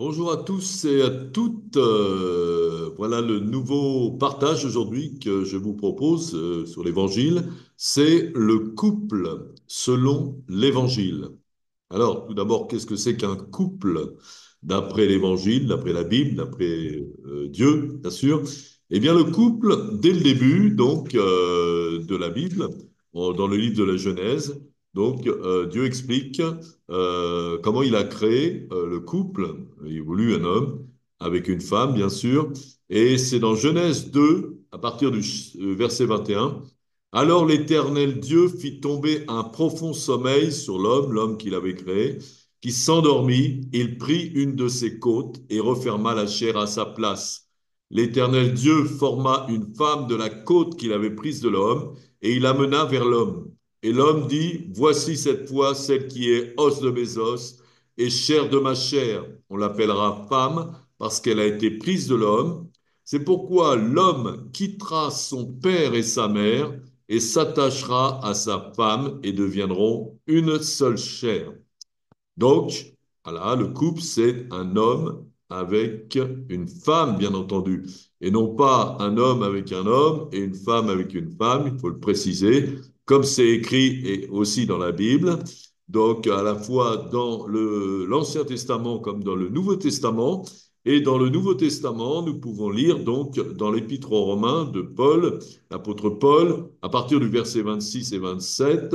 Bonjour à tous et à toutes. Voilà le nouveau partage aujourd'hui que je vous propose sur l'Évangile. C'est le couple selon l'Évangile. Alors, tout d'abord, qu'est-ce que c'est qu'un couple d'après l'Évangile, d'après la Bible, d'après Dieu, bien sûr? Eh bien, le couple, dès le début donc de la Bible, dans le livre de la Genèse, donc Dieu explique comment il a créé le couple. Il voulut un homme avec une femme, bien sûr, et c'est dans Genèse 2, à partir du verset 21. Alors l'Éternel Dieu fit tomber un profond sommeil sur l'homme, l'homme qu'il avait créé, qui s'endormit. Il prit une de ses côtes et referma la chair à sa place. L'Éternel Dieu forma une femme de la côte qu'il avait prise de l'homme et il l'amena vers l'homme. Et l'homme dit, voici cette fois celle qui est os de mes os et chair de ma chair. On l'appellera femme parce qu'elle a été prise de l'homme. C'est pourquoi l'homme quittera son père et sa mère et s'attachera à sa femme et deviendront une seule chair. Donc, voilà, le couple, c'est un homme avec une femme, bien entendu, et non pas un homme avec un homme et une femme avec une femme, il faut le préciser, comme c'est écrit et aussi dans la Bible. Donc, à la fois dans l'Ancien Testament comme dans le Nouveau Testament. Et dans le Nouveau Testament, nous pouvons lire donc dans l'Épître aux Romains de Paul, l'apôtre Paul, à partir du verset 26 et 27.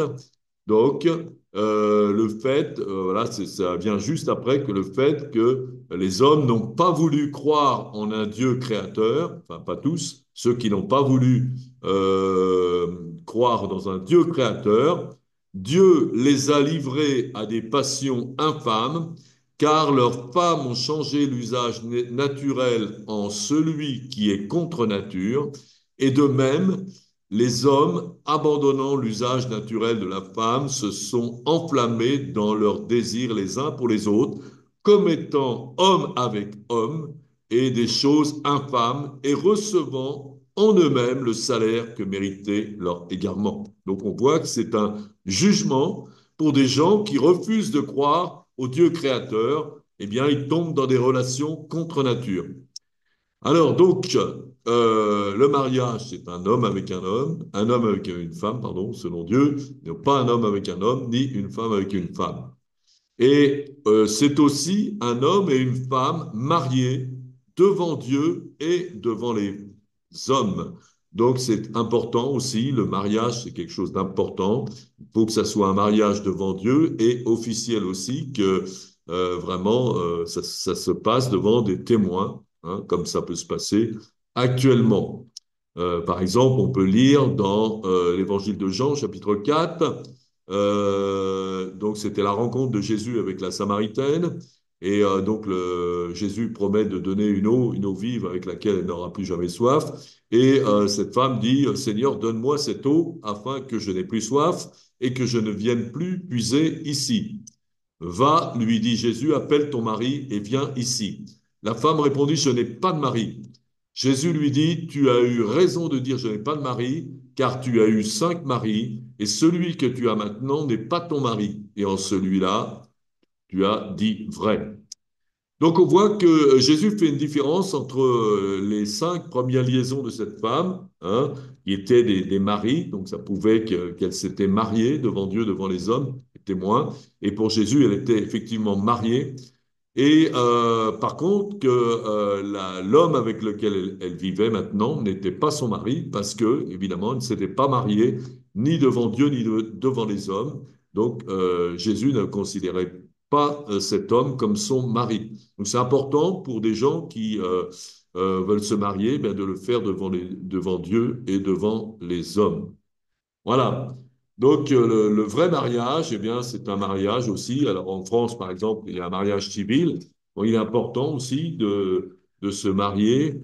Donc, le fait, voilà, ça vient juste après que le fait que les hommes n'ont pas voulu croire en un Dieu créateur, enfin pas tous, ceux qui n'ont pas voulu croire dans un Dieu créateur, Dieu les a livrés à des passions infâmes, car leurs femmes ont changé l'usage naturel en celui qui est contre nature, et de même, les hommes, abandonnant l'usage naturel de la femme, se sont enflammés dans leurs désirs les uns pour les autres, commettant homme avec homme et des choses infâmes et recevant en eux-mêmes le salaire que méritait leur égarement. Donc on voit que c'est un jugement pour des gens qui refusent de croire au Dieu créateur. Eh bien, ils tombent dans des relations contre nature. Alors donc, le mariage, c'est un homme avec une femme, pardon, selon Dieu, non pas un homme avec un homme, ni une femme avec une femme. Et c'est aussi un homme et une femme mariés devant Dieu et devant les hommes. Donc c'est important aussi, le mariage, c'est quelque chose d'important. Il faut que ça soit un mariage devant Dieu et officiel aussi, que vraiment ça se passe devant des témoins, hein, comme ça peut se passer actuellement. Par exemple, on peut lire dans l'Évangile de Jean, chapitre 4. Donc, c'était la rencontre de Jésus avec la Samaritaine. Et donc, Jésus promet de donner une eau vive avec laquelle elle n'aura plus jamais soif. Et cette femme dit, Seigneur, donne-moi cette eau afin que je n'ai plus soif et que je ne vienne plus puiser ici. Va, lui dit Jésus, appelle ton mari et viens ici. La femme répondit, je n'ai pas de mari. Jésus lui dit, tu as eu raison de dire, je n'ai pas de mari, car tu as eu 5 maris, et celui que tu as maintenant n'est pas ton mari. Et en celui-là, tu as dit vrai. Donc on voit que Jésus fait une différence entre les 5 premières liaisons de cette femme, hein, qui étaient des maris, donc ça pouvait qu'elle s'était mariée devant Dieu, devant les hommes, les témoins, et pour Jésus, elle était effectivement mariée. Et par contre, que l'homme avec lequel elle vivait maintenant n'était pas son mari, parce que, évidemment, elle ne s'était pas mariée ni devant Dieu, ni devant les hommes. Donc, Jésus ne considérait pas cet homme comme son mari. Donc, c'est important pour des gens qui veulent se marier, ben, de le faire devant Dieu et devant les hommes. Voilà. Donc, le vrai mariage, eh bien, c'est un mariage aussi. Alors, en France, par exemple, il y a un mariage civil. Bon, il est important aussi de se marier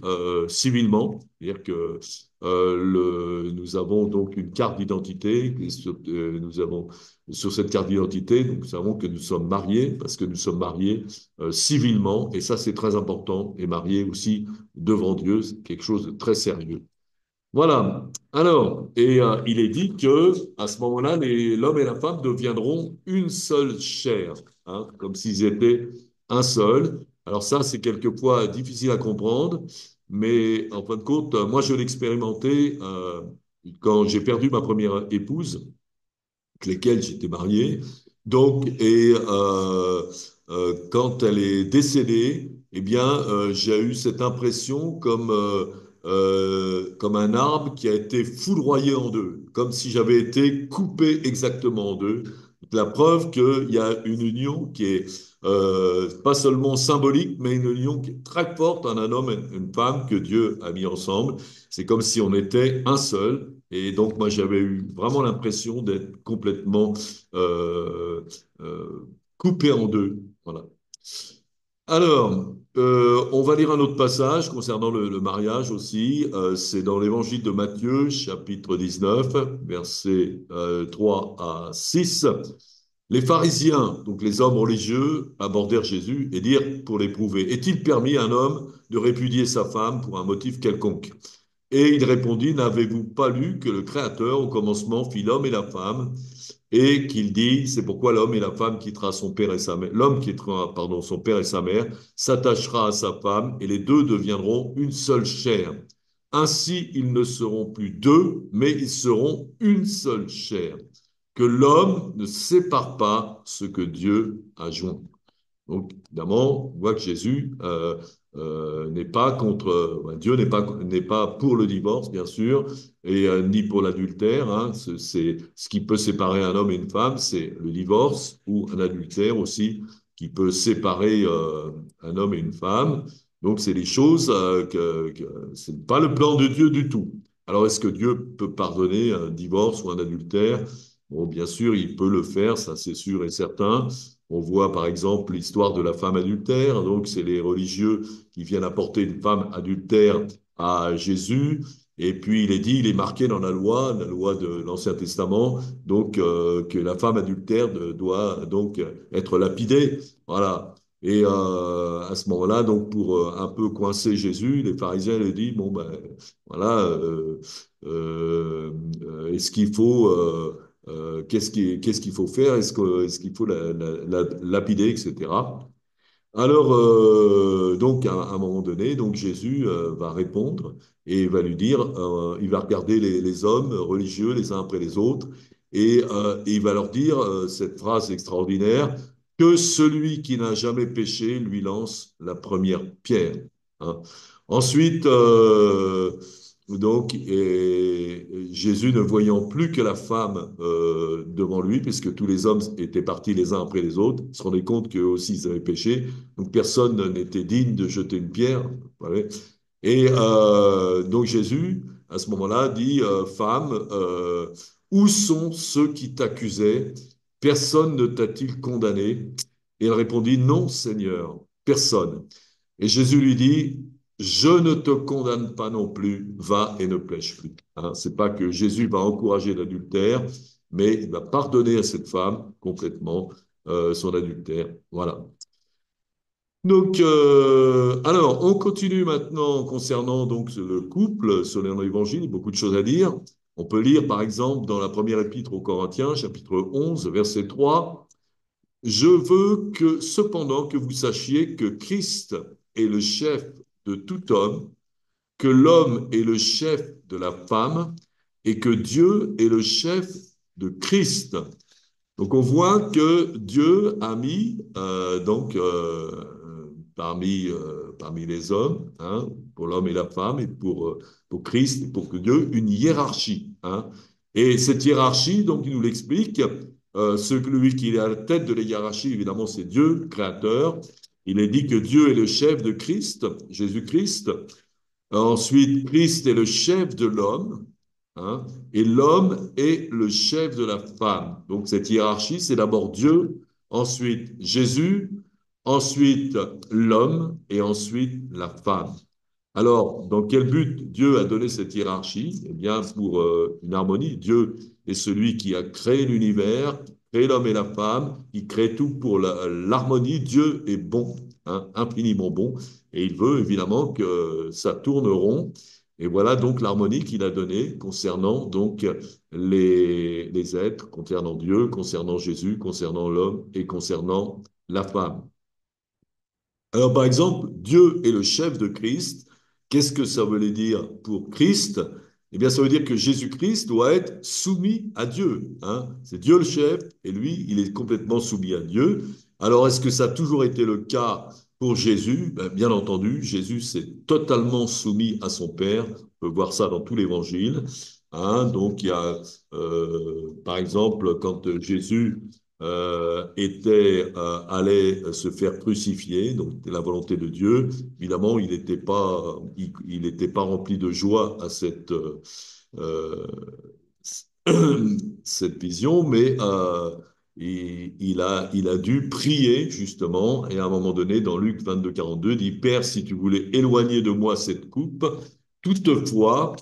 civilement. C'est-à-dire que nous avons donc une carte d'identité. Nous avons sur cette carte d'identité, donc, nous savons que nous sommes mariés parce que nous sommes mariés civilement. Et ça, c'est très important. Et mariés aussi devant Dieu, c'est quelque chose de très sérieux. Voilà. Alors, et il est dit que à ce moment-là, l'homme et la femme deviendront une seule chair, hein, comme s'ils étaient un seul. Alors ça, c'est quelquefois difficile à comprendre, mais en fin de compte, moi, je l'ai expérimenté quand j'ai perdu ma première épouse avec lesquelles j'étais marié. Donc, quand elle est décédée, eh bien, j'ai eu cette impression comme un arbre qui a été foudroyé en deux, comme si j'avais été coupé exactement en deux. La preuve qu'il y a une union qui est pas seulement symbolique, mais une union qui est très forte en un homme et une femme que Dieu a mis ensemble. C'est comme si on était un seul. Et donc, moi, j'avais eu vraiment l'impression d'être complètement euh, euh, coupé en deux. Voilà. Alors, on va lire un autre passage concernant le mariage aussi. C'est dans l'évangile de Matthieu, chapitre 19, versets 3 à 6. Les pharisiens, donc les hommes religieux, abordèrent Jésus et dirent pour l'éprouver, est-il permis à un homme de répudier sa femme pour un motif quelconque? Et il répondit, n'avez-vous pas lu que le Créateur, au commencement, fit l'homme et la femme, et qu'il dit, c'est pourquoi l'homme et la femme quittera son père et sa mère, l'homme quittera, pardon, son père et sa mère, s'attachera à sa femme, et les deux deviendront une seule chair. Ainsi, ils ne seront plus deux, mais ils seront une seule chair. Que l'homme ne sépare pas ce que Dieu a joint. Donc, évidemment, on voit que Jésus n'est pas contre, Dieu n'est pas pour le divorce, bien sûr, et ni pour l'adultère. Hein. C'est ce qui peut séparer un homme et une femme, c'est le divorce ou un adultère aussi qui peut séparer un homme et une femme. Donc, c'est des choses que c'est pas le plan de Dieu du tout. Alors, est-ce que Dieu peut pardonner un divorce ou un adultère? Bon, bien sûr, il peut le faire, ça c'est sûr et certain. On voit par exemple l'histoire de la femme adultère. Donc, c'est les religieux qui viennent apporter une femme adultère à Jésus. Et puis, il est dit, il est marqué dans la loi de l'Ancien Testament, donc que la femme adultère doit donc être lapidée. Voilà. Et à ce moment-là, donc pour un peu coincer Jésus, les pharisiens lui disent, bon ben voilà, euh, est-ce qu'il faut qu'est-ce qu'il faut faire? Est-ce qu'il faut lapider, etc. Alors, donc, à un moment donné, donc Jésus va répondre et va lui dire, il va regarder les hommes religieux les uns après les autres et il va leur dire cette phrase extraordinaire, que celui qui n'a jamais péché lui lance la première pierre. Hein. Ensuite, donc, Jésus ne voyant plus que la femme devant lui, puisque tous les hommes étaient partis les uns après les autres, se rendait compte qu'eux aussi ils avaient péché, donc personne n'était digne de jeter une pierre. Voilà. Et donc Jésus, à ce moment-là, dit, femme, où sont ceux qui t'accusaient? Personne ne t'a-t-il condamné? Et elle répondit, non, Seigneur, personne. Et Jésus lui dit, je ne te condamne pas non plus, va et ne pêche plus. Hein, c'est pas que Jésus va encourager l'adultère, mais il va pardonner à cette femme complètement son adultère. Voilà. Donc, alors, on continue maintenant concernant donc le couple, selon l'Évangile, beaucoup de choses à dire. On peut lire, par exemple, dans la première épître aux Corinthiens, chapitre 11, verset 3, je veux que, cependant, que vous sachiez que Christ est le chef de tout homme, que l'homme est le chef de la femme et que Dieu est le chef de Christ. Donc on voit que Dieu a mis parmi les hommes, hein, pour l'homme et la femme et pour Christ et pour que Dieu une hiérarchie. Hein. Et cette hiérarchie, donc il nous l'explique, celui qui est à la tête de la hiérarchie, évidemment, c'est Dieu, le Créateur. Il est dit que Dieu est le chef de Christ, Jésus-Christ. Ensuite, Christ est le chef de l'homme, hein, et l'homme est le chef de la femme. Donc cette hiérarchie, c'est d'abord Dieu, ensuite Jésus, ensuite l'homme et ensuite la femme. Alors, dans quel but Dieu a donné cette hiérarchie? Eh bien, pour une harmonie. Dieu est celui qui a créé l'univers, créé l'homme et la femme, il crée tout pour l'harmonie. Dieu est bon, hein, infiniment bon, et il veut évidemment que ça tourne rond. Et voilà donc l'harmonie qu'il a donnée concernant donc les êtres, concernant Dieu, concernant Jésus, concernant l'homme et concernant la femme. Alors, par exemple, Dieu est le chef de Christ. Qu'est-ce que ça veut dire pour Christ? Eh bien, ça veut dire que Jésus-Christ doit être soumis à Dieu, hein. C'est Dieu le chef et lui, il est complètement soumis à Dieu. Alors, est-ce que ça a toujours été le cas pour Jésus? Ben, bien entendu, Jésus s'est totalement soumis à son Père. On peut voir ça dans tout l'Évangile, hein. Donc, il y a, par exemple, quand Jésus allait se faire crucifier, donc c'était la volonté de Dieu. Évidemment, il n'était pas rempli de joie à euh, cette vision, mais il a dû prier justement, et à un moment donné, dans Luc 22, 42, dit, Père, si tu voulais éloigner de moi cette coupe, toutefois,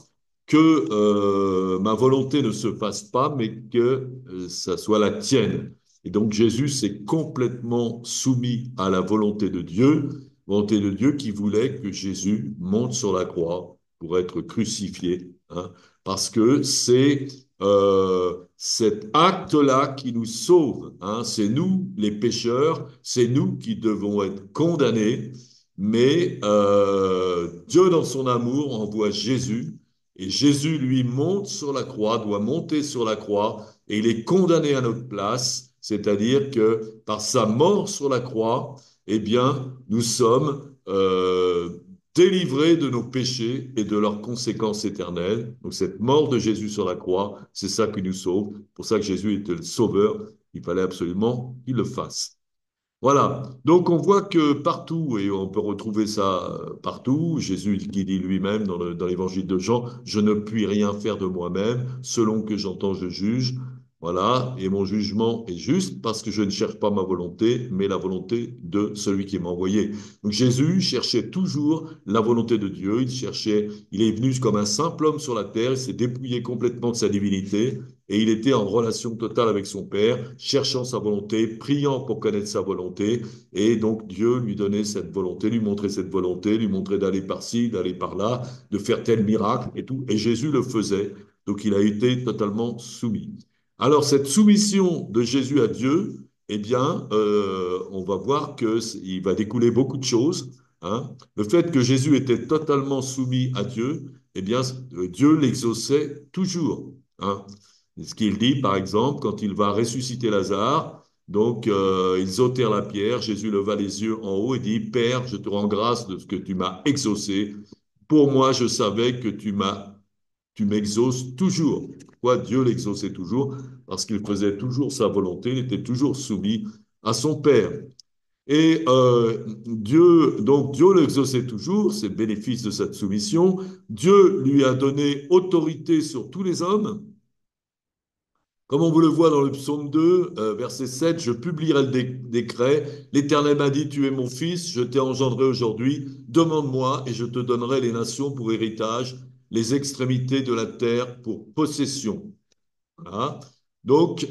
que ma volonté ne se fasse pas, mais que ça soit la tienne. Et donc Jésus s'est complètement soumis à la volonté de Dieu qui voulait que Jésus monte sur la croix pour être crucifié, hein, parce que c'est cet acte-là qui nous sauve, hein. C'est nous, les pécheurs, c'est nous qui devons être condamnés, mais Dieu, dans son amour, envoie Jésus, et Jésus, lui, monte sur la croix, doit monter sur la croix, et il est condamné à notre place, c'est-à-dire que par sa mort sur la croix, eh bien, nous sommes délivrés de nos péchés et de leurs conséquences éternelles. Donc cette mort de Jésus sur la croix, c'est ça qui nous sauve. C'est pour ça que Jésus était le sauveur. Il fallait absolument qu'il le fasse. Voilà. Donc on voit que partout, et on peut retrouver ça partout, Jésus qui dit lui-même dans l'évangile de Jean, je ne puis rien faire de moi-même, selon que j'entends, je juge. Voilà. Et mon jugement est juste parce que je ne cherche pas ma volonté, mais la volonté de celui qui m'a envoyé. Donc Jésus cherchait toujours la volonté de Dieu. Il est venu comme un simple homme sur la terre, il s'est dépouillé complètement de sa divinité. Et il était en relation totale avec son Père, cherchant sa volonté, priant pour connaître sa volonté. Et donc Dieu lui donnait cette volonté, lui montrait cette volonté, lui montrait d'aller par-ci, d'aller par-là, de faire tel miracle et tout. Et Jésus le faisait. Donc il a été totalement soumis. Alors cette soumission de Jésus à Dieu, eh bien, on va voir qu'il va découler beaucoup de choses, hein. Le fait que Jésus était totalement soumis à Dieu, eh bien, Dieu l'exauçait toujours, hein. Ce qu'il dit, par exemple, quand il va ressusciter Lazare, donc ils ôtèrent la pierre, Jésus leva les yeux en haut et dit, Père, je te rends grâce de ce que tu m'as exaucé. Pour moi, je savais que tu m'exauces toujours. Pourquoi Dieu l'exauçait toujours? Parce qu'il faisait toujours sa volonté, il était toujours soumis à son Père. Et Dieu l'exauçait toujours, c'est le bénéfice de cette soumission. Dieu lui a donné autorité sur tous les hommes. Comme on vous le voit dans le psaume 2, verset 7, je publierai le décret. L'Éternel m'a dit, tu es mon fils, je t'ai engendré aujourd'hui. Demande-moi et je te donnerai les nations pour héritage, les extrémités de la terre pour possession. Voilà. Donc,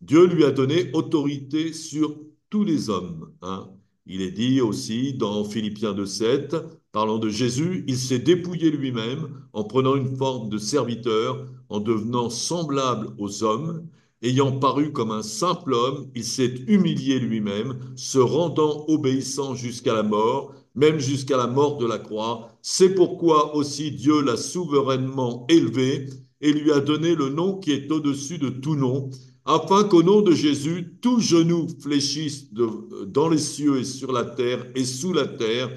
Dieu lui a donné autorité sur tous les hommes, hein. Il est dit aussi dans Philippiens 2,7, parlant de Jésus, il s'est dépouillé lui-même en prenant une forme de serviteur, en devenant semblable aux hommes. Ayant paru comme un simple homme, il s'est humilié lui-même, se rendant obéissant jusqu'à la mort, même jusqu'à la mort de la croix. C'est pourquoi aussi Dieu l'a souverainement élevé et lui a donné le nom qui est au-dessus de tout nom, afin qu'au nom de Jésus, tout genou fléchisse dans les cieux et sur la terre et sous la terre,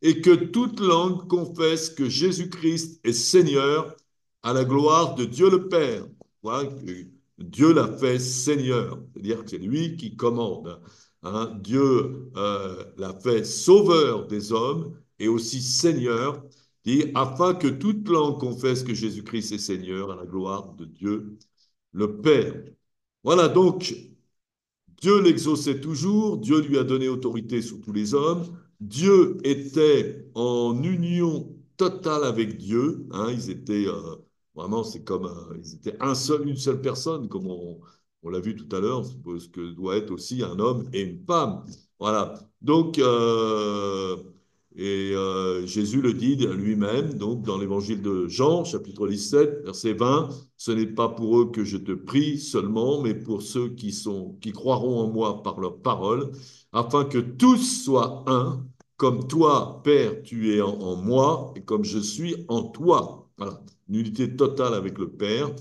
et que toute langue confesse que Jésus-Christ est Seigneur à la gloire de Dieu le Père. Voilà, Dieu l'a fait Seigneur, c'est-à-dire que c'est lui qui commande, hein. Dieu l'a fait Sauveur des hommes et aussi Seigneur, dit, afin que toute langue confesse que Jésus-Christ est Seigneur à la gloire de Dieu le Père. Voilà, donc Dieu l'exauçait toujours, Dieu lui a donné autorité sur tous les hommes, Dieu était en union totale avec Dieu, hein. Ils étaient vraiment, c'est comme ils étaient une seule personne, comme on l'a vu tout à l'heure, ce que doit être aussi un homme et une femme. Voilà. Donc, Et Jésus le dit lui-même, donc dans l'évangile de Jean, chapitre 17, verset 20, ce n'est pas pour eux que je te prie seulement, mais pour ceux qui croiront en moi par leur parole, afin que tous soient un, comme toi, Père, tu es en moi, et comme je suis en toi. Voilà, une unité totale avec le Père,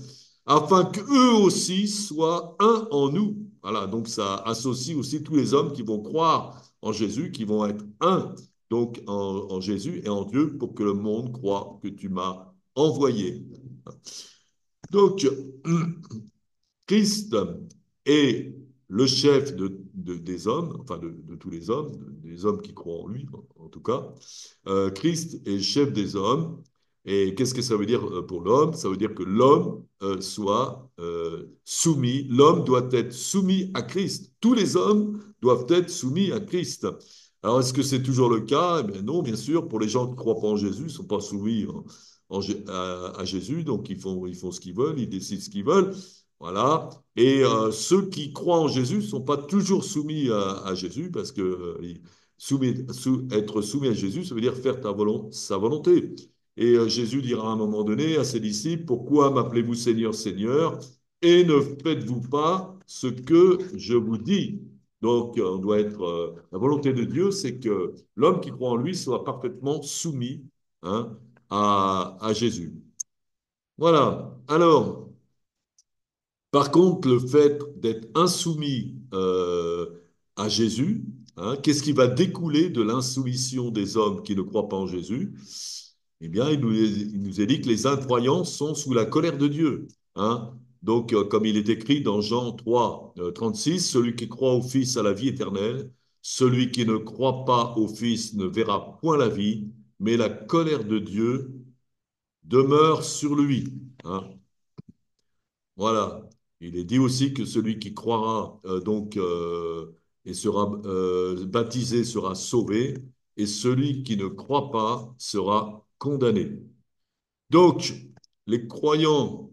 afin qu'eux aussi soient un en nous. Voilà, donc ça associe aussi tous les hommes qui vont croire en Jésus, qui vont être un donc en Jésus et en Dieu pour que le monde croit que tu m'as envoyé. Donc, Christ est le chef des hommes, enfin de tous les hommes, des hommes qui croient en lui, en tout cas. Christ est chef des hommes. Et qu'est-ce que ça veut dire pour l'homme? Ça veut dire que l'homme soit soumis, l'homme doit être soumis à Christ. Tous les hommes doivent être soumis à Christ. Alors, est-ce que c'est toujours le cas? Eh bien, non, bien sûr, pour les gens qui ne croient pas en Jésus, ils ne sont pas soumis à Jésus, donc ils font ce qu'ils veulent, ils décident ce qu'ils veulent. Voilà. Et ceux qui croient en Jésus ne sont pas toujours soumis à Jésus, parce que être soumis à Jésus, ça veut dire faire sa volonté. Et Jésus dira à un moment donné à ses disciples, pourquoi m'appelez-vous Seigneur, Seigneur, et ne faites-vous pas ce que je vous dis? Donc, on doit être. La volonté de Dieu, c'est que l'homme qui croit en lui soit parfaitement soumis, hein, à Jésus. Voilà. Alors, par contre, le fait d'être insoumis à Jésus, hein, qu'est-ce qui va découler de l'insoumission des hommes qui ne croient pas en Jésus? Eh bien, il nous est dit que les incroyants sont sous la colère de Dieu. Hein. Donc, comme il est écrit dans Jean 3, 36, celui qui croit au Fils a la vie éternelle, celui qui ne croit pas au Fils ne verra point la vie, mais la colère de Dieu demeure sur lui. Hein. Voilà. Il est dit aussi que celui qui croira et sera baptisé sera sauvé, et celui qui ne croit pas sera condamné. Donc, les croyants,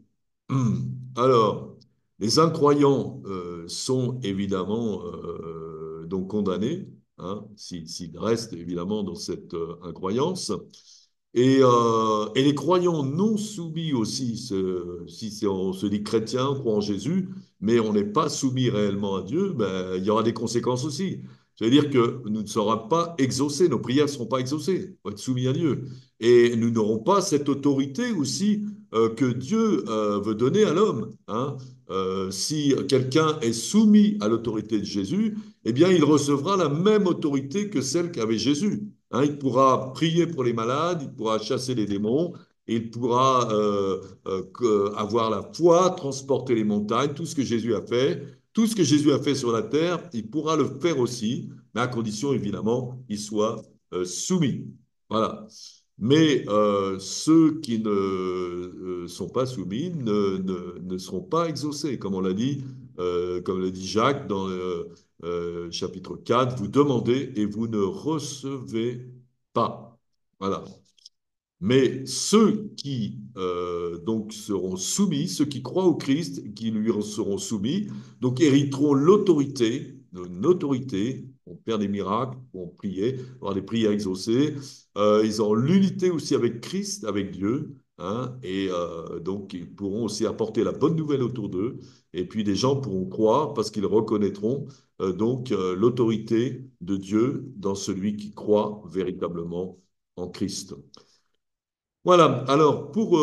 alors, les incroyants sont évidemment donc condamnés, hein, s'ils restent évidemment dans cette incroyance. Et les croyants non soumis aussi, si on se dit chrétien, on croit en Jésus, mais on n'est pas soumis réellement à Dieu, ben, il y aura des conséquences aussi. C'est-à-dire que nous ne serons pas exaucés, nos prières ne seront pas exaucées, on va être soumis à Dieu. Et nous n'aurons pas cette autorité aussi que Dieu veut donner à l'homme. Hein. Si quelqu'un est soumis à l'autorité de Jésus, eh bien, il recevra la même autorité que celle qu'avait Jésus. Hein, il pourra prier pour les malades, il pourra chasser les démons, il pourra avoir la foi, transporter les montagnes, tout ce que Jésus a fait. Tout ce que Jésus a fait sur la terre, il pourra le faire aussi, mais à condition évidemment qu'il soit soumis. Voilà. Mais ceux qui ne sont pas soumis ne seront pas exaucés, comme l'a dit Jacques dans chapitre 4, vous demandez et vous ne recevez pas. Voilà. Mais ceux qui donc seront soumis, ceux qui croient au Christ, qui lui seront soumis, donc hériteront l'autorité, une autorité, vont faire des miracles, vont prier, avoir des prières exaucées. Ils ont l'unité aussi avec Christ, avec Dieu, hein, et donc ils pourront aussi apporter la bonne nouvelle autour d'eux. Et puis des gens pourront croire parce qu'ils reconnaîtront l'autorité de Dieu dans celui qui croit véritablement en Christ. Voilà, alors pour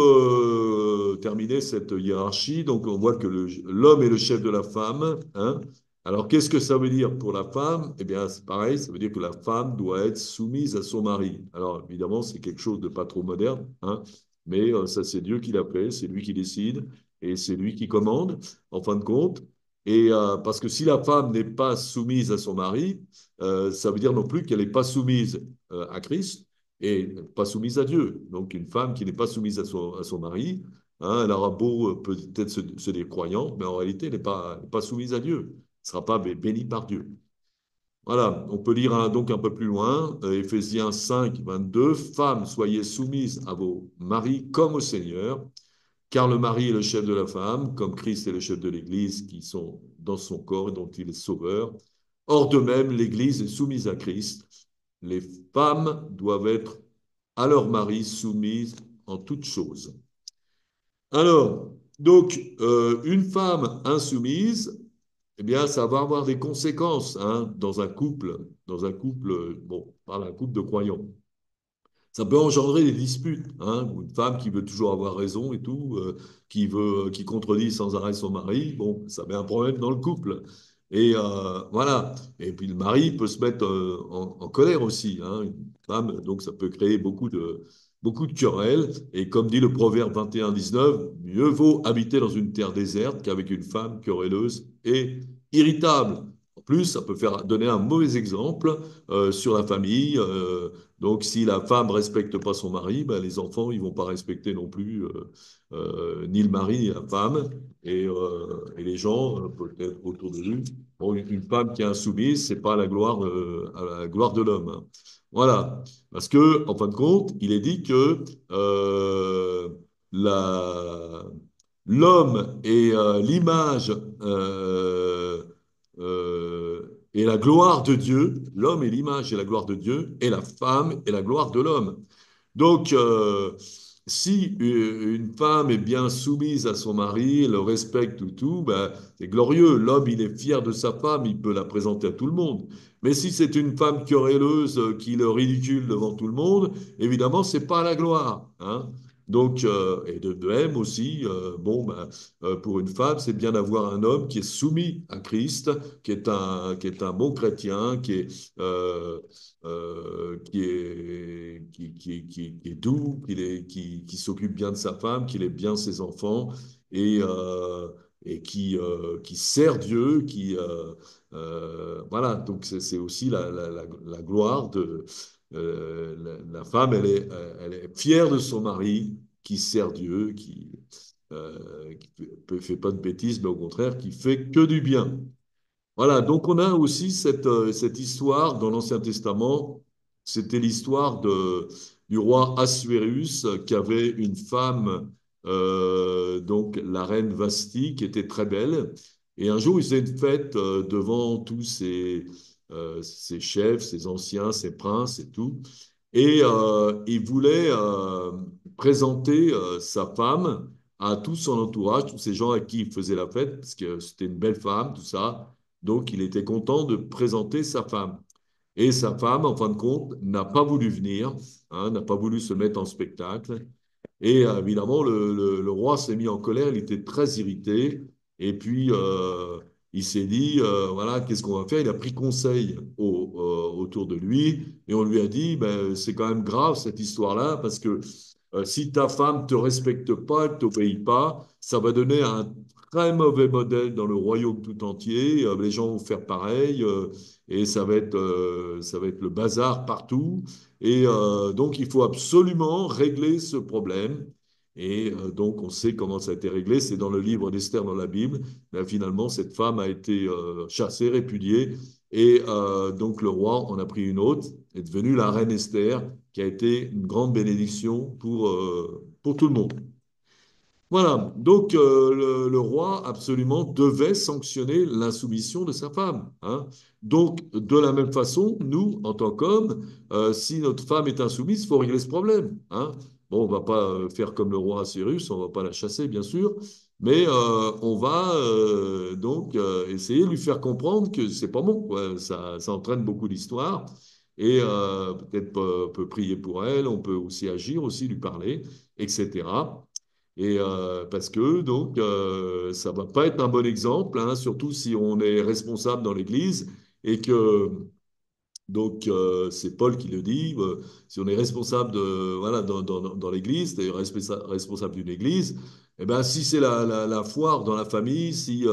terminer cette hiérarchie, donc on voit que l'homme est le chef de la femme. Hein. Alors qu'est-ce que ça veut dire pour la femme? Eh bien c'est pareil, ça veut dire que la femme doit être soumise à son mari. Alors évidemment c'est quelque chose de pas trop moderne, hein, mais ça c'est Dieu qui l'a fait, c'est lui qui décide et c'est lui qui commande en fin de compte. Et parce que si la femme n'est pas soumise à son mari, ça veut dire non plus qu'elle n'est pas soumise à Christ et pas soumise à Dieu. Donc une femme qui n'est pas soumise à son mari, hein, elle aura beau peut-être se dire croyante, mais en réalité, elle n'est pas soumise à Dieu. Elle ne sera pas bénie par Dieu. Voilà, on peut lire donc un peu plus loin, Éphésiens 5, 22, femmes, soyez soumises à vos maris comme au Seigneur, car le mari est le chef de la femme, comme Christ est le chef de l'Église, qui sont dans son corps et dont il est sauveur. Or de même, l'Église est soumise à Christ les femmes doivent être à leur mari soumises en toutes choses. Alors, donc, une femme insoumise, eh bien, ça va avoir des conséquences hein, dans un couple, bon, pas un couple de croyants. Ça peut engendrer des disputes, hein, une femme qui veut toujours avoir raison et tout, qui contredit sans arrêt son mari, bon, ça met un problème dans le couple. Et voilà. Et puis le mari peut se mettre en colère aussi, hein, une femme, donc ça peut créer beaucoup de querelles. Et comme dit le Proverbe 21-19, mieux vaut habiter dans une terre déserte qu'avec une femme querelleuse et irritable. En plus, ça peut faire donner un mauvais exemple sur la famille. Donc, si la femme ne respecte pas son mari, ben, les enfants, ils vont pas respecter non plus ni le mari ni la femme. Et les gens, peut-être autour de lui, bon, une femme qui est insoumise, c'est pas à la gloire de l'homme. Hein. Voilà. Parce que, en fin de compte, il est dit que la, l'homme est l'image et la gloire de Dieu, l'homme est l'image et la gloire de Dieu, et la femme est la gloire de l'homme. Donc, si une femme est bien soumise à son mari, le respecte ou tout, ben, c'est glorieux. L'homme, il est fier de sa femme, il peut la présenter à tout le monde. Mais si c'est une femme querelleuse qui le ridicule devant tout le monde, évidemment, c'est pas la gloire. Hein. Donc, et de même aussi, bon, ben, pour une femme, c'est bien d'avoir un homme qui est soumis à Christ, qui est un bon chrétien, qui est doux, qui s'occupe bien de sa femme, qui aime bien ses enfants et, qui sert Dieu, voilà, donc c'est aussi la gloire de la femme, elle est fière de son mari qui sert Dieu, qui fait pas de bêtises, mais au contraire, qui fait que du bien. Voilà, donc on a aussi cette histoire dans l'Ancien Testament. C'était l'histoire du roi Assuérus qui avait une femme, donc la reine Vasti, qui était très belle. Et un jour, il faisait une fête devant tous ses chefs, ses anciens, ses princes et tout. Et il voulait présenter sa femme à tout son entourage, tous ces gens à qui il faisait la fête, parce que c'était une belle femme, tout ça. Donc, il était content de présenter sa femme. Et sa femme, en fin de compte, n'a pas voulu venir, hein, n'a pas voulu se mettre en spectacle. Et évidemment, le roi s'est mis en colère, il était très irrité. Et puis, il s'est dit, voilà, qu'est-ce qu'on va faire? Il a pris conseil autour de lui et on lui a dit, ben, c'est quand même grave cette histoire-là parce que si ta femme te respecte pas, elle t'obéit pas, ça va donner un très mauvais modèle dans le royaume tout entier. Les gens vont faire pareil et ça va être le bazar partout. Et donc, il faut absolument régler ce problème. Et donc, on sait comment ça a été réglé. C'est dans le livre d'Esther dans la Bible. Mais finalement, cette femme a été chassée, répudiée. Et donc, le roi en a pris une autre, est devenue la reine Esther, qui a été une grande bénédiction pour tout le monde. Voilà, donc le roi absolument devait sanctionner l'insoumission de sa femme. Hein. Donc, de la même façon, nous, en tant qu'hommes, si notre femme est insoumise, il faut régler ce problème. Hein. Bon, on va pas faire comme le roi Cyrus, on va pas la chasser, bien sûr, mais on va donc essayer de lui faire comprendre que c'est pas bon, quoi. Ça entraîne beaucoup d'histoires. Et peut-être peut prier pour elle, on peut aussi agir, aussi lui parler, etc. Et parce que donc ça va pas être un bon exemple, hein, surtout si on est responsable dans l'Église et que donc c'est Paul qui le dit, si on est responsable de voilà dans l'Église, c'est responsable d'une Église, et ben si c'est la foire dans la famille, si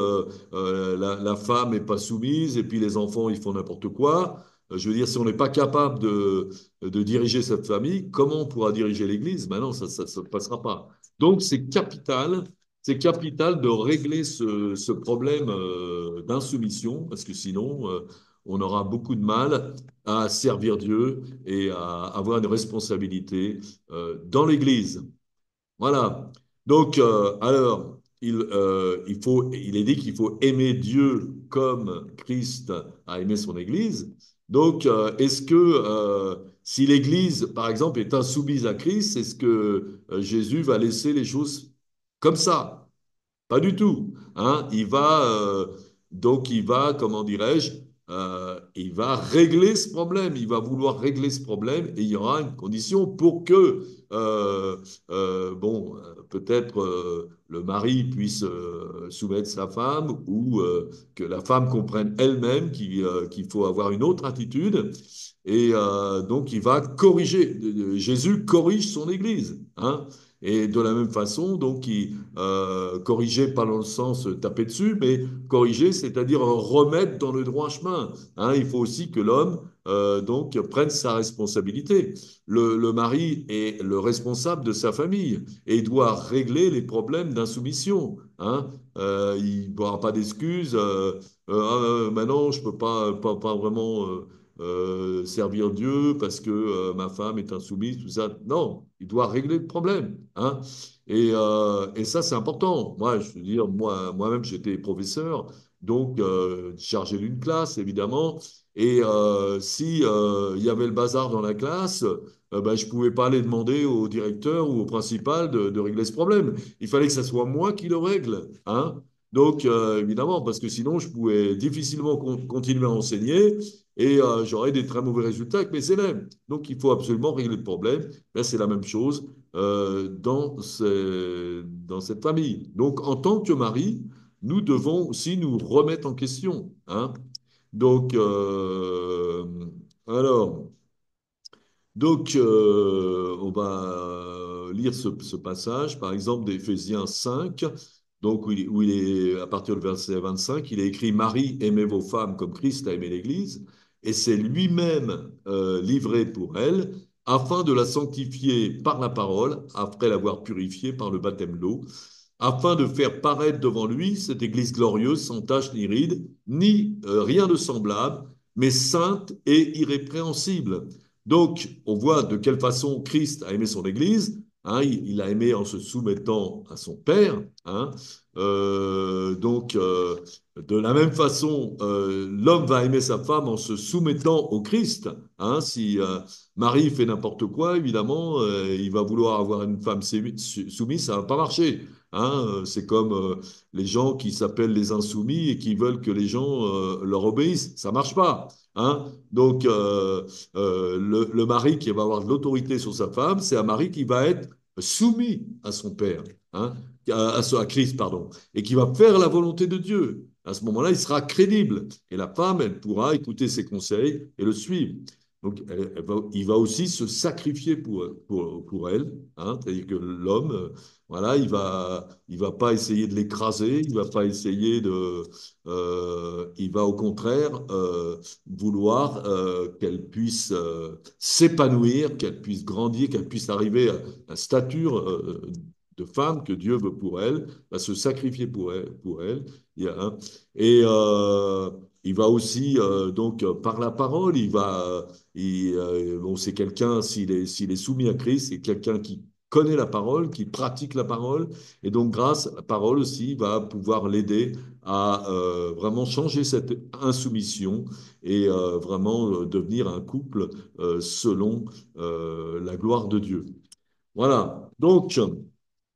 la femme est pas soumise et puis les enfants ils font n'importe quoi. Je veux dire, si on n'est pas capable de diriger cette famille, comment on pourra diriger l'Église? Ben non, ça ne passera pas. Donc, c'est capital de régler ce problème d'insoumission, parce que sinon, on aura beaucoup de mal à servir Dieu et à avoir une responsabilité dans l'Église. Voilà. Donc, alors, il est dit qu'il faut aimer Dieu comme Christ a aimé son Église. Donc, est-ce que si l'Église, par exemple, est insoumise à Christ, est-ce que Jésus va laisser les choses comme ça? Pas du tout. Hein. Il va, comment dirais-je, il va régler ce problème. Il va vouloir régler ce problème et il y aura une condition pour que, peut-être le mari puisse soumettre sa femme ou que la femme comprenne elle-même qu'il faut avoir une autre attitude. Et donc, il va corriger. Jésus corrige son Église. Hein. Et de la même façon, donc, corriger pas dans le sens taper dessus, mais corriger, c'est-à-dire remettre dans le droit chemin. Hein, il faut aussi que l'homme donc prenne sa responsabilité. Le mari est le responsable de sa famille et il doit régler les problèmes d'insoumission. Hein. Il n'aura pas d'excuses. Maintenant, je peux pas vraiment servir Dieu parce que ma femme est insoumise, tout ça. Non, il doit régler le problème. Hein. Et ça, c'est important. Moi, je veux dire, moi-même, j'étais professeur, donc chargé d'une classe, évidemment. Et si il y avait le bazar dans la classe, ben, je ne pouvais pas aller demander au directeur ou au principal de régler ce problème. Il fallait que ce soit moi qui le règle. Hein. Donc, évidemment, parce que sinon, je pouvais difficilement continuer à enseigner et j'aurais des très mauvais résultats avec mes élèves. Donc, il faut absolument régler le problème. Là, c'est la même chose dans cette famille. Donc, en tant que mari, nous devons aussi nous remettre en question. Hein. Donc, alors, on va lire ce passage, par exemple, d'Éphésiens 5, donc où il est, à partir du verset 25, il est écrit, Marie, aimez vos femmes comme Christ a aimé l'Église, et c'est lui-même livré pour elle, afin de la sanctifier par la parole, après l'avoir purifiée par le baptême d'eau, afin de faire paraître devant lui cette Église glorieuse, sans tache ni ride, ni rien de semblable, mais sainte et irrépréhensible. Donc, on voit de quelle façon Christ a aimé son Église. Hein, il a aimé en se soumettant à son Père. Hein. De la même façon, l'homme va aimer sa femme en se soumettant au Christ. Hein. Si Marie fait n'importe quoi, évidemment, il va vouloir avoir une femme soumise, ça ne va pas marcher. Hein. C'est comme les gens qui s'appellent les insoumis et qui veulent que les gens leur obéissent. Ça ne marche pas. Hein. Donc, le mari qui va avoir de l'autorité sur sa femme, c'est un mari qui va être soumis à son père, hein, à Christ, pardon, et qui va faire la volonté de Dieu. À ce moment-là, il sera crédible. Et la femme, elle pourra écouter ses conseils et le suivre. Donc, il va aussi se sacrifier pour elle. Hein, c'est-à-dire que l'homme, voilà, il va pas essayer de l'écraser, il va pas essayer il va au contraire vouloir qu'elle puisse s'épanouir, qu'elle puisse grandir, qu'elle puisse arriver à la stature de femme que Dieu veut pour elle, va se sacrifier pour elle. Hein. Et il va aussi, par la parole, bon, c'est quelqu'un, s'il est soumis à Christ, c'est quelqu'un qui connaît la parole, qui pratique la parole, et donc grâce à la parole aussi, il va pouvoir l'aider à vraiment changer cette insoumission et vraiment devenir un couple selon la gloire de Dieu. Voilà. Donc,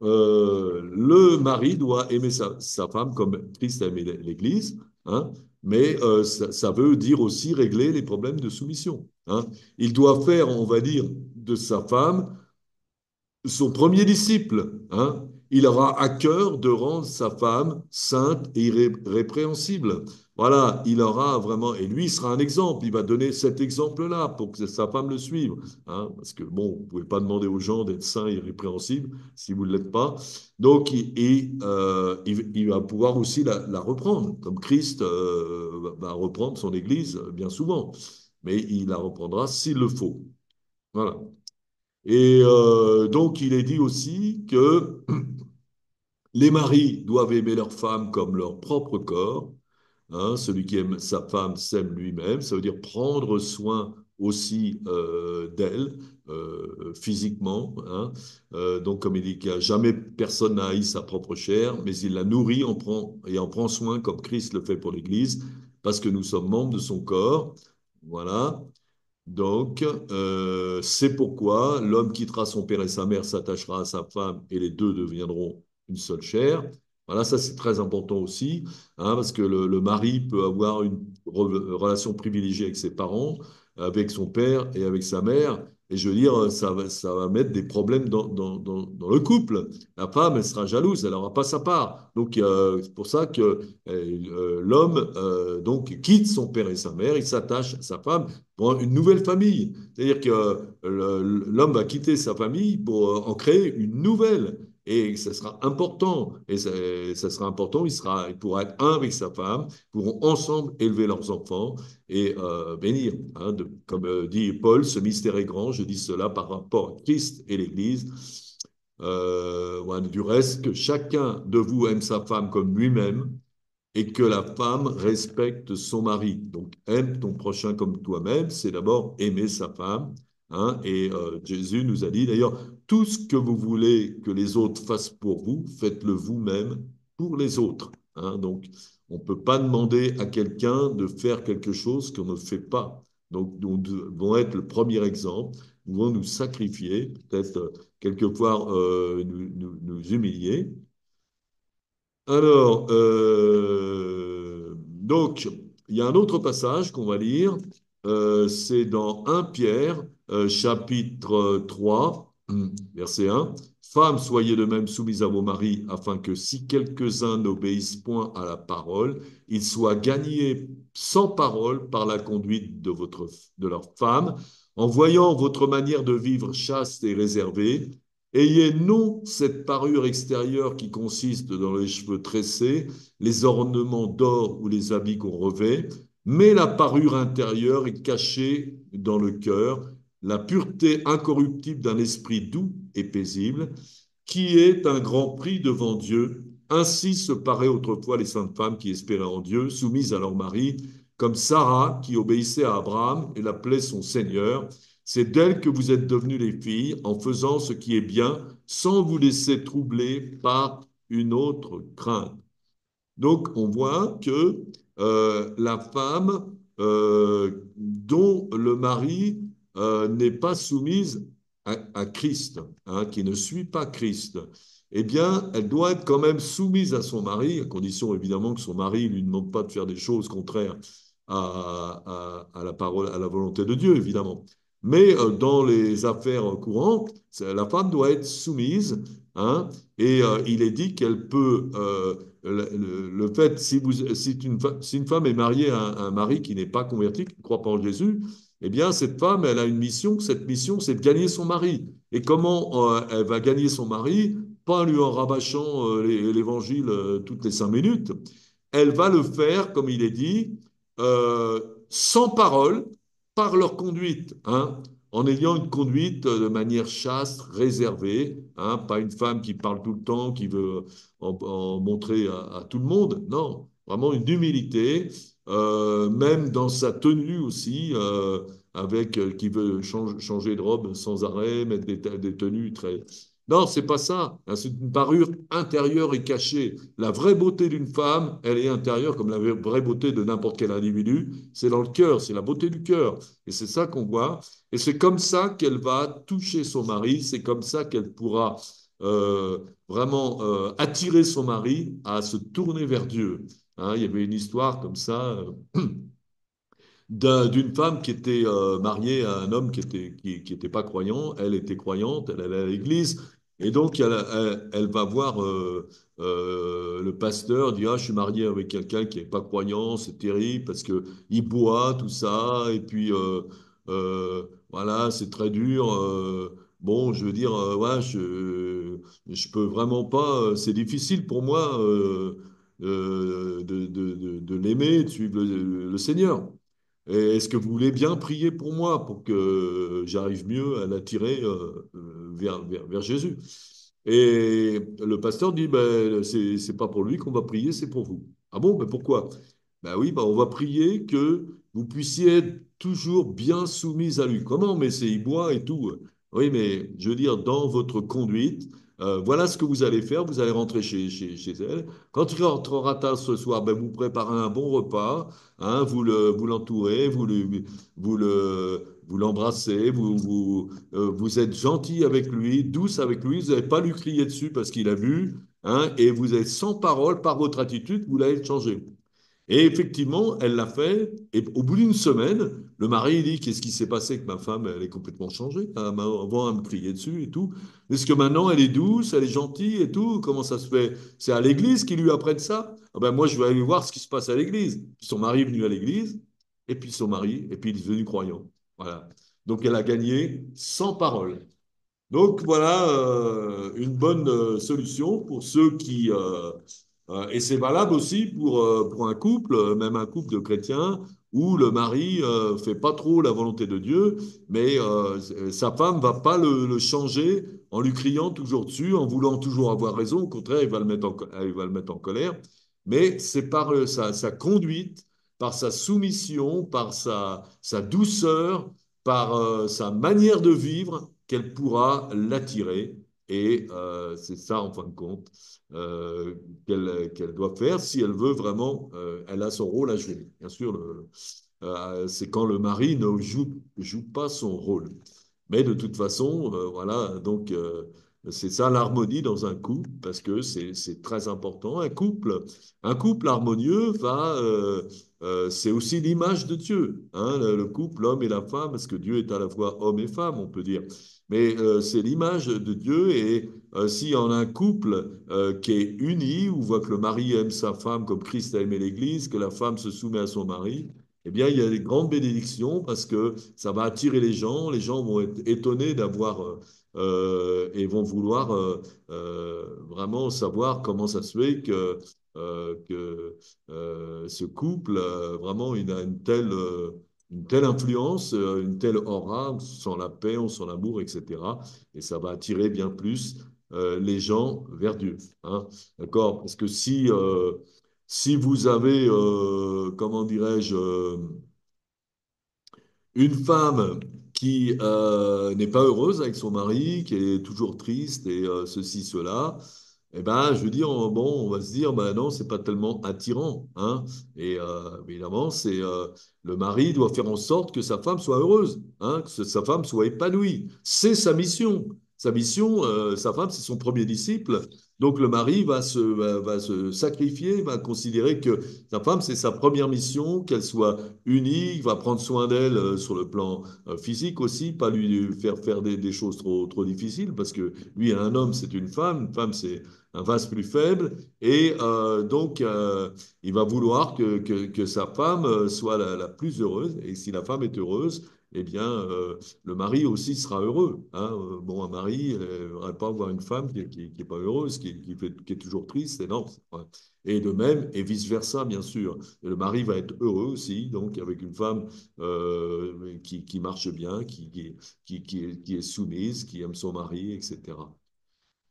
le mari doit aimer sa femme comme Christ a aimé l'Église, hein, mais ça veut dire aussi régler les problèmes de soumission. Hein. Il doit faire, on va dire, de sa femme son premier disciple. Hein. Il aura à cœur de rendre sa femme sainte et irrépréhensible. Voilà, il aura vraiment, et lui il sera un exemple, il va donner cet exemple-là pour que sa femme le suive. Hein, parce que, bon, vous ne pouvez pas demander aux gens d'être saints et irrépréhensibles si vous ne l'êtes pas. Donc, il va pouvoir aussi la reprendre, comme Christ va reprendre son Église bien souvent. Mais il la reprendra s'il le faut. Voilà. Et donc, il est dit aussi que les maris doivent aimer leur femme comme leur propre corps. Hein, celui qui aime sa femme s'aime lui-même. Ça veut dire prendre soin aussi d'elle, physiquement, hein. Donc, comme il dit qu'il n'y a jamais personne n'a haï sa propre chair, mais il la nourrit et en prend soin comme Christ le fait pour l'Église, parce que nous sommes membres de son corps. Voilà. Donc, c'est pourquoi l'homme quittera son père et sa mère, s'attachera à sa femme, et les deux deviendront une seule chair. Voilà, ça c'est très important aussi, hein, parce que le mari peut avoir une relation privilégiée avec ses parents, avec son père et avec sa mère. Et je veux dire, ça va mettre des problèmes dans le couple. La femme, elle sera jalouse, elle n'aura pas sa part. Donc, c'est pour ça que l'homme donc quitte son père et sa mère, il s'attache à sa femme pour une nouvelle famille. C'est-à-dire que l'homme va quitter sa famille pour en créer une nouvelle. Et ça sera important. Et ça sera important. Il pourra être un avec sa femme, pourront ensemble élever leurs enfants et bénir. Hein, comme dit Paul, ce mystère est grand. Je dis cela par rapport à Christ et l'Église. Voilà, du reste, que chacun de vous aime sa femme comme lui-même et que la femme respecte son mari. Donc, aime ton prochain comme toi-même, c'est d'abord aimer sa femme. Hein, et Jésus nous a dit, d'ailleurs, tout ce que vous voulez que les autres fassent pour vous, faites-le vous-même pour les autres. Hein. Donc, on ne peut pas demander à quelqu'un de faire quelque chose qu'on ne fait pas. Donc, nous devons être le premier exemple. Nous devons nous sacrifier, peut-être quelquefois nous humilier. Alors, donc, il y a un autre passage qu'on va lire, c'est dans 1 Pierre, chapitre 3, verset 1. Femmes, soyez de même soumises à vos maris, afin que si quelques-uns n'obéissent point à la parole, ils soient gagnés sans parole par la conduite de leur femme, en voyant votre manière de vivre chaste et réservée. Ayez non cette parure extérieure qui consiste dans les cheveux tressés, les ornements d'or ou les habits qu'on revêt, mais la parure intérieure est cachée dans le cœur, la pureté incorruptible d'un esprit doux et paisible, qui est un grand prix devant Dieu. Ainsi se paraient autrefois les saintes femmes qui espéraient en Dieu, soumises à leur mari, comme Sarah qui obéissait à Abraham et l'appelait son Seigneur. C'est d'elle que vous êtes devenues les filles en faisant ce qui est bien sans vous laisser troubler par une autre crainte. Donc, on voit que la femme dont le mari n'est pas soumise à Christ, hein, qui ne suit pas Christ, eh bien, elle doit être quand même soumise à son mari, à condition évidemment que son mari ne lui demande pas de faire des choses contraires à la parole, à la volonté de Dieu, évidemment. Mais dans les affaires courantes, la femme doit être soumise, hein, et il est dit qu'elle peut le fait, si une femme est mariée à un mari qui n'est pas converti, qui ne croit pas en Jésus, eh bien, cette femme, elle a une mission. Cette mission, c'est de gagner son mari. Et comment elle va gagner son mari? Pas en lui en rabâchant l'évangile toutes les 5 minutes. Elle va le faire, comme il est dit, euh, sans parole, par leur conduite, hein, en ayant une conduite de manière chaste, réservée, hein, pas une femme qui parle tout le temps, qui veut en montrer à tout le monde. Non, vraiment une humilité, même dans sa tenue aussi, avec qui veut changer de robe sans arrêt, mettre des tenues très. Non, c'est pas ça. C'est une parure intérieure et cachée. La vraie beauté d'une femme, elle est intérieure, comme la vraie beauté de n'importe quel individu. C'est dans le cœur, c'est la beauté du cœur. Et c'est ça qu'on voit. Et c'est comme ça qu'elle va toucher son mari. C'est comme ça qu'elle pourra euh, vraiment attirer son mari à se tourner vers Dieu. Hein, il y avait une histoire comme ça d'une femme qui était mariée à un homme qui était pas croyant. Elle était croyante, elle allait à l'église. Et donc, elle va voir le pasteur, dit, ah, je suis mariée avec quelqu'un qui n'est pas croyant, c'est terrible parce que il boit, tout ça, et puis voilà, c'est très dur. Bon, je veux dire, ouais, je peux vraiment pas, c'est difficile pour moi de l'aimer, de suivre le Seigneur. Et est-ce que vous voulez bien prier pour moi pour que j'arrive mieux à l'attirer vers Jésus? Et le pasteur dit, ben, c'est pas pour lui qu'on va prier, c'est pour vous. Ah bon, ben pourquoi? Ben oui, ben on va prier que vous puissiez être toujours bien soumise à lui. Comment? Mais c'est il boit et tout. Oui, mais je veux dire, dans votre conduite, voilà ce que vous allez faire. Vous allez rentrer chez elle. Quand tu rentreras tard ce soir, ben, vous préparez un bon repas, hein, vous l'entourez, vous l'embrassez, vous êtes gentil avec lui, douce avec lui. Vous n'avez pas lui crier dessus parce qu'il a vu, hein, et vous êtes sans parole par votre attitude, vous l'avez changé. Et effectivement, elle l'a fait. Et au bout d'une semaine, le mari il dit, qu'est-ce qui s'est passé avec ma femme? Elle est complètement changée. Avant, elle me criait dessus et tout. Est-ce que maintenant, elle est douce, elle est gentille et tout? Comment ça se fait? C'est à l'église qu'ils lui apprennent ça? Ah ben moi, je vais aller voir ce qui se passe à l'église. Son mari est venu à l'église, et puis son mari, et puis il est devenu croyant. Voilà. Donc elle a gagné sans parole. Donc voilà une bonne solution pour ceux et c'est valable aussi pour un couple, même un couple de chrétiens, où le mari fait pas trop la volonté de Dieu, mais sa femme va pas le changer en lui criant toujours dessus, en voulant toujours avoir raison. Au contraire, il va le mettre en colère. Mais c'est par sa conduite, par sa soumission, par sa douceur, par sa manière de vivre qu'elle pourra l'attirer. Et c'est ça, en fin de compte, qu'elle doit faire si elle veut vraiment, elle a son rôle à jouer. Bien sûr, c'est quand le mari ne joue pas son rôle. Mais de toute façon, voilà, donc c'est ça l'harmonie dans un couple, parce que c'est très important. Un couple harmonieux c'est aussi l'image de Dieu, hein, le couple, l'homme et la femme, parce que Dieu est à la fois homme et femme, on peut dire. Mais c'est l'image de Dieu, et si on a un couple qui est uni, où on voit que le mari aime sa femme comme Christ a aimé l'Église, que la femme se soumet à son mari, eh bien, il y a des grandes bénédictions parce que ça va attirer les gens vont être étonnés d'avoir et vont vouloir vraiment savoir comment ça se fait que ce couple, vraiment, il a une telle influence, une telle aura, on sent la paix, on sent l'amour, etc. Et ça va attirer bien plus les gens vers Dieu. Hein. D'accord? Parce que si vous avez, comment dirais-je, une femme qui n'est pas heureuse avec son mari, qui est toujours triste et ceci, cela, eh ben, je veux dire, bon, on va se dire, ben non, c'est pas tellement attirant, hein. Et évidemment, le mari doit faire en sorte que sa femme soit heureuse, hein, que sa femme soit épanouie. C'est sa mission. Sa mission, sa femme, c'est son premier disciple. Donc le mari va se sacrifier, va considérer que sa femme, c'est sa première mission, qu'elle soit unique, va prendre soin d'elle sur le plan physique aussi, pas lui faire des choses trop difficiles, parce que lui, un homme, c'est une femme, c'est un vase plus faible, et donc il va vouloir que sa femme soit la plus heureuse, et si la femme est heureuse, eh bien, le mari aussi sera heureux. Hein. Bon, un mari ne va pas avoir une femme qui est pas heureuse, qui est toujours triste, et non. Ouais. Et de même, et vice-versa, bien sûr. Le mari va être heureux aussi, donc avec une femme qui marche bien, qui est soumise, qui aime son mari, etc.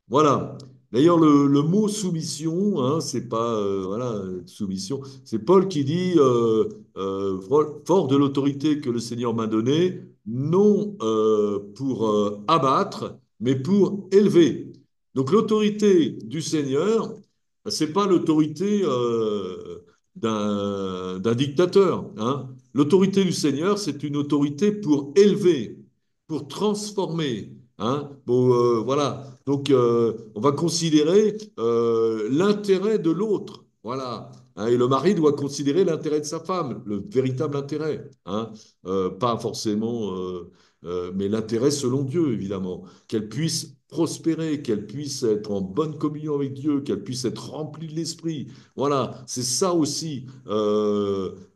Voilà. D'ailleurs, le mot soumission, hein, c'est pas voilà soumission. C'est Paul qui dit fort de l'autorité que le Seigneur m'a donnée, non pour abattre, mais pour élever. Donc l'autorité du Seigneur, c'est pas l'autorité d'un dictateur. Hein. L'autorité du Seigneur, c'est une autorité pour élever, pour transformer. Hein. Bon, voilà. Donc, on va considérer l'intérêt de l'autre. Voilà. Hein, et le mari doit considérer l'intérêt de sa femme, le véritable intérêt. Hein. Pas forcément, mais l'intérêt selon Dieu, évidemment. Qu'elle puisse prospérer, qu'elle puisse être en bonne communion avec Dieu, qu'elle puisse être remplie de l'esprit. Voilà, c'est ça aussi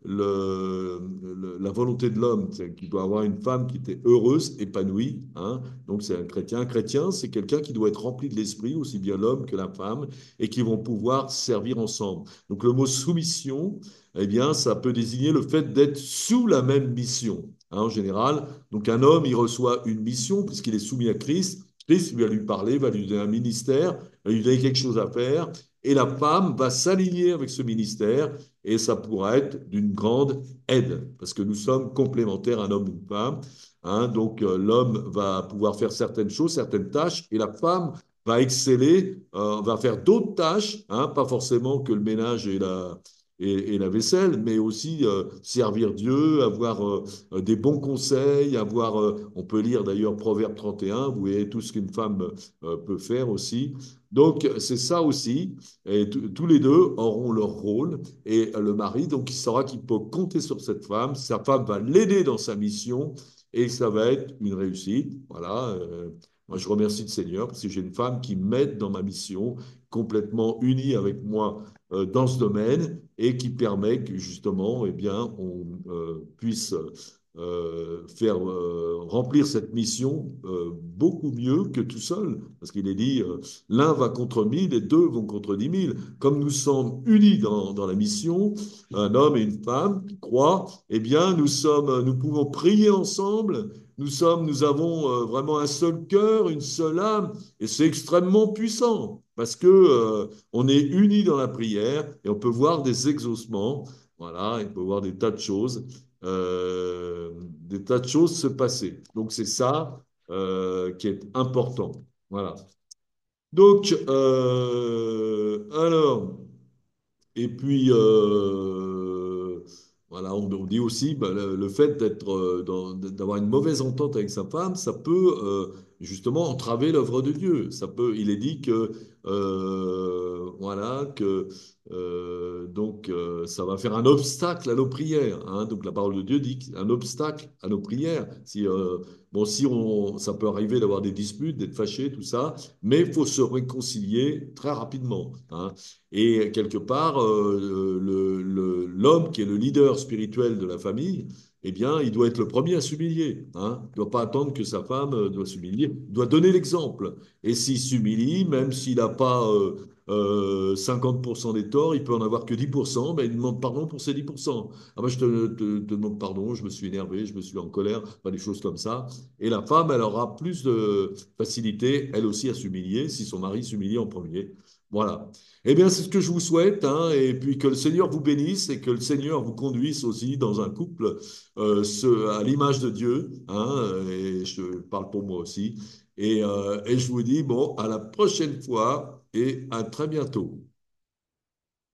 la volonté de l'homme, c'est qu'il doit avoir une femme qui était heureuse, épanouie. Hein. Donc c'est un chrétien. Un chrétien, c'est quelqu'un qui doit être rempli de l'esprit, aussi bien l'homme que la femme, et qui vont pouvoir servir ensemble. Donc le mot soumission, eh bien, ça peut désigner le fait d'être sous la même mission. Hein, en général, donc un homme, il reçoit une mission puisqu'il est soumis à Christ. Christ va lui parler, va lui donner un ministère, va lui donner quelque chose à faire. et la femme va s'aligner avec ce ministère et ça pourra être d'une grande aide parce que nous sommes complémentaires, un homme et une femme. Hein. Donc l'homme va pouvoir faire certaines choses, certaines tâches et la femme va exceller, va faire d'autres tâches, hein, pas forcément que le ménage et la vaisselle, mais aussi servir Dieu, avoir des bons conseils, avoir, on peut lire d'ailleurs Proverbe 31, vous voyez tout ce qu'une femme peut faire aussi. Donc c'est ça aussi, et tous les deux auront leur rôle, et le mari, donc il saura qu'il peut compter sur cette femme, sa femme va l'aider dans sa mission, et ça va être une réussite. Voilà. Moi, je remercie le Seigneur parce que j'ai une femme qui m'aide dans ma mission, complètement unie avec moi dans ce domaine et qui permet que justement, eh bien, on puisse faire remplir cette mission beaucoup mieux que tout seul. Parce qu'il est dit, l'un va contre 1000 et deux vont contre 10 000. Comme nous sommes unis dans la mission, un homme et une femme qui croient, eh bien, nous pouvons prier ensemble. Nous avons vraiment un seul cœur, une seule âme, et c'est extrêmement puissant parce que on est unis dans la prière et on peut voir des exaucements. Voilà, on peut voir des tas de choses se passer. Donc c'est ça qui est important. Voilà. Donc alors. Et puis, voilà, on dit aussi bah, le fait d'avoir une mauvaise entente avec sa femme, ça peut justement entraver l'œuvre de Dieu. Il est dit que, voilà, que donc ça va faire un obstacle à nos prières. Hein. Donc la parole de Dieu dit un obstacle à nos prières. Bon, ça peut arriver d'avoir des disputes, d'être fâché, tout ça, mais il faut se réconcilier très rapidement. Hein. Et quelque part, l'homme qui est le leader spirituel de la famille, eh bien, il doit être le premier à s'humilier. Hein. Il ne doit pas attendre que sa femme doit s'humilier. Il doit donner l'exemple. Et s'il s'humilie, même s'il n'a pas 50% des torts, il peut en avoir que 10%, mais il demande pardon pour ces 10%. Ah ben, je te demande pardon, je me suis énervé, je me suis en colère, pas des choses comme ça. Et la femme, elle aura plus de facilité, elle aussi, à s'humilier si son mari s'humilie en premier. Voilà. Eh bien, c'est ce que je vous souhaite, hein, et puis que le Seigneur vous bénisse et que le Seigneur vous conduise aussi dans un couple à l'image de Dieu, hein, et je parle pour moi aussi. Et je vous dis, bon, à la prochaine fois et à très bientôt.